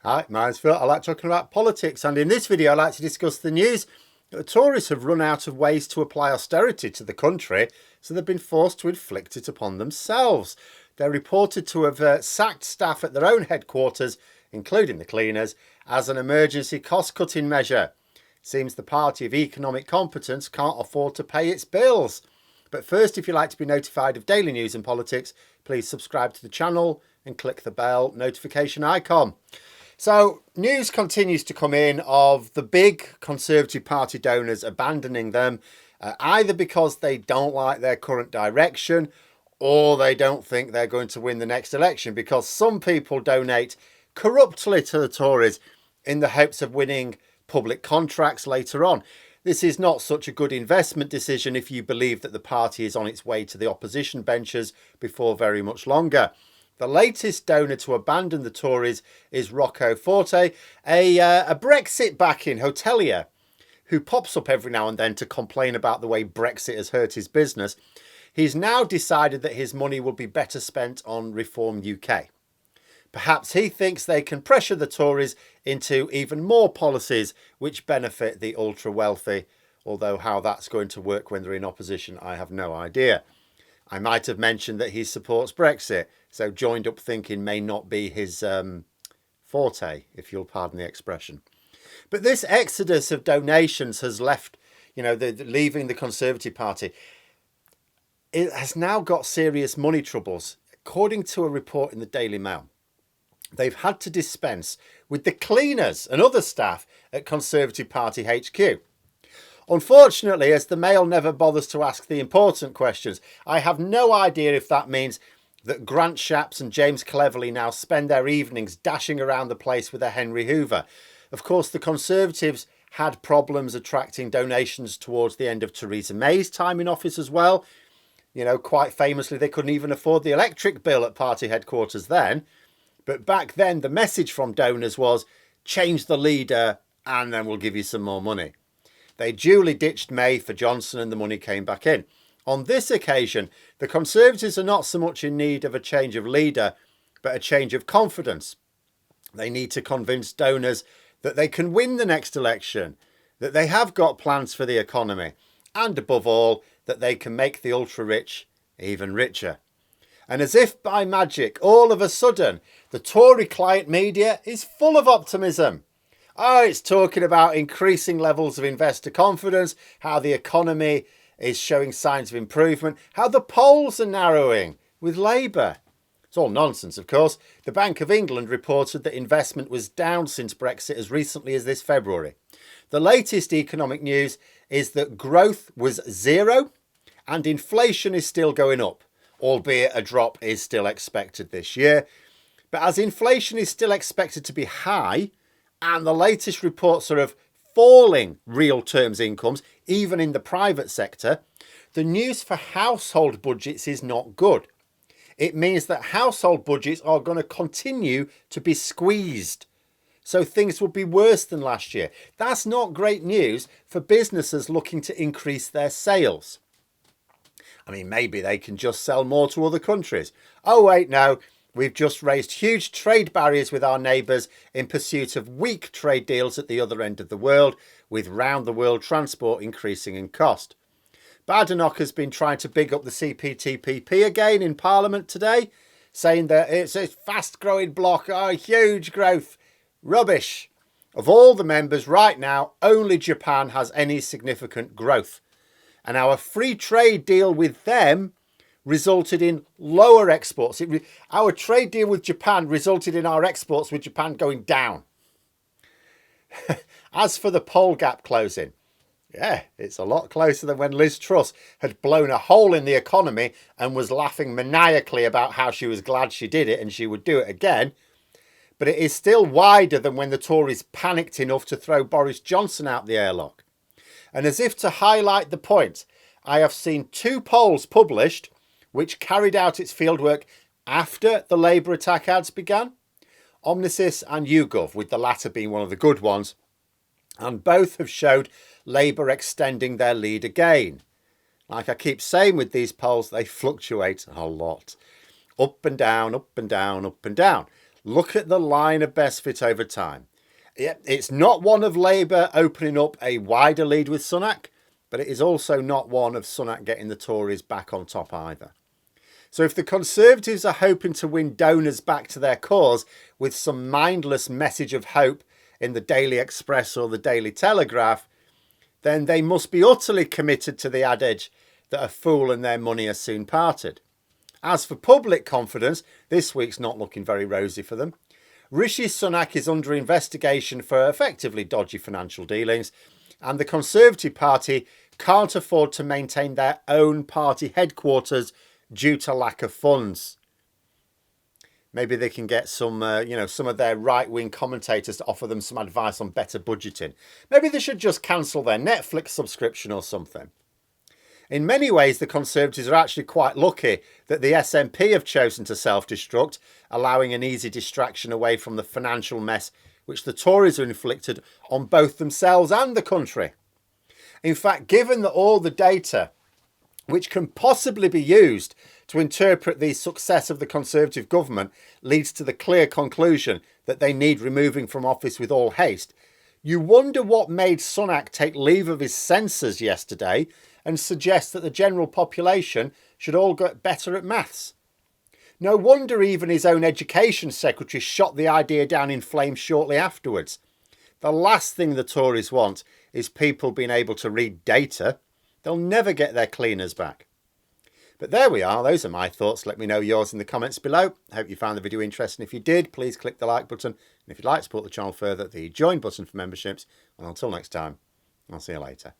Hi, my name's Phil. I like talking about politics, and in this video I like to discuss the news that the Tories have run out of ways to apply austerity to the country, so they've been forced to inflict it upon themselves. They're reported to have sacked staff at their own headquarters, including the cleaners, as an emergency cost-cutting measure. Seems the party of economic competence can't afford to pay its bills. But first, if you'd like to be notified of daily news and politics, please subscribe to the channel and click the bell notification icon. So news continues to come in of the big Conservative Party donors abandoning them, either because they don't like their current direction or they don't think they're going to win the next election, because some people donate corruptly to the Tories in the hopes of winning public contracts later on. This is not such a good investment decision if you believe that the party is on its way to the opposition benches before very much longer. The latest donor to abandon the Tories is Rocco Forte, a Brexit-backing hotelier who pops up every now and then to complain about the way Brexit has hurt his business. He's now decided that his money will be better spent on Reform UK. Perhaps he thinks they can pressure the Tories into even more policies which benefit the ultra-wealthy, although how that's going to work when they're in opposition, I have no idea. I might have mentioned that he supports Brexit, so joined up thinking may not be his forte, if you'll pardon the expression. But this exodus of donations has left, leaving the Conservative Party. It has now got serious money troubles. According to a report in the Daily Mail, they've had to dispense with the cleaners and other staff at Conservative Party HQ. Unfortunately, as the Mail never bothers to ask the important questions, I have no idea if that means that Grant Shapps and James Cleverly now spend their evenings dashing around the place with a Henry Hoover. Of course, the Conservatives had problems attracting donations towards the end of Theresa May's time in office as well. Quite famously, they couldn't even afford the electric bill at party headquarters then. But back then, the message from donors was, change the leader and then we'll give you some more money. They duly ditched May for Johnson and the money came back in. On this occasion, the Conservatives are not so much in need of a change of leader, but a change of confidence. They need to convince donors that they can win the next election, that they have got plans for the economy, and above all, that they can make the ultra-rich even richer. And as if by magic, all of a sudden, the Tory client media is full of optimism. Oh, it's talking about increasing levels of investor confidence, how the economy is showing signs of improvement, how the polls are narrowing with Labour. It's all nonsense, of course. The Bank of England reported that investment was down since Brexit as recently as this February. The latest economic news is that growth was zero and inflation is still going up, albeit a drop is still expected this year. But as inflation is still expected to be high, and the latest reports are of falling real terms incomes, even in the private sector, the news for household budgets is not good. It means that household budgets are going to continue to be squeezed. So things will be worse than last year. That's not great news for businesses looking to increase their sales. I mean, maybe they can just sell more to other countries. Oh, wait, no. We've just raised huge trade barriers with our neighbours in pursuit of weak trade deals at the other end of the world, with round-the-world transport increasing in cost. Badenoch has been trying to big up the CPTPP again in Parliament today, saying that it's a fast-growing bloc, huge growth. Rubbish. Of all the members right now, only Japan has any significant growth. And our free trade deal with them resulted in lower exports. Our trade deal with Japan resulted in our exports with Japan going down. As for the poll gap closing, it's a lot closer than when Liz Truss had blown a hole in the economy and was laughing maniacally about how she was glad she did it and she would do it again. But it is still wider than when the Tories panicked enough to throw Boris Johnson out the airlock. And as if to highlight the point, I have seen two polls published which carried out its fieldwork after the Labour attack ads began. Omnisys and YouGov, with the latter being one of the good ones. And both have showed Labour extending their lead again. Like I keep saying with these polls, they fluctuate a lot. Up and down, up and down, up and down. Look at the line of best fit over time. It's not one of Labour opening up a wider lead with Sunak, but it is also not one of Sunak getting the Tories back on top either. So if the Conservatives are hoping to win donors back to their cause with some mindless message of hope in the Daily Express or the Daily Telegraph, then they must be utterly committed to the adage that a fool and their money are soon parted. As for public confidence, this week's not looking very rosy for them. Rishi Sunak is under investigation for effectively dodgy financial dealings, and the Conservative Party can't afford to maintain their own party headquarters due to lack of funds. Maybe they can get some of their right-wing commentators to offer them some advice on better budgeting. Maybe they should just cancel their Netflix subscription or something. In many ways, the Conservatives are actually quite lucky that the SNP have chosen to self-destruct, allowing an easy distraction away from the financial mess which the Tories have inflicted on both themselves and the country. In fact, given that all the data which can possibly be used to interpret the success of the Conservative government leads to the clear conclusion that they need removing from office with all haste, you wonder what made Sunak take leave of his senses yesterday and suggest that the general population should all get better at maths. No wonder even his own education secretary shot the idea down in flames shortly afterwards. The last thing the Tories want is people being able to read data. They'll never get their cleaners back. But there we are. Those are my thoughts. Let me know yours in the comments below. I hope you found the video interesting. If you did, please click the like button. And if you'd like to support the channel further, the join button for memberships. And until next time, I'll see you later.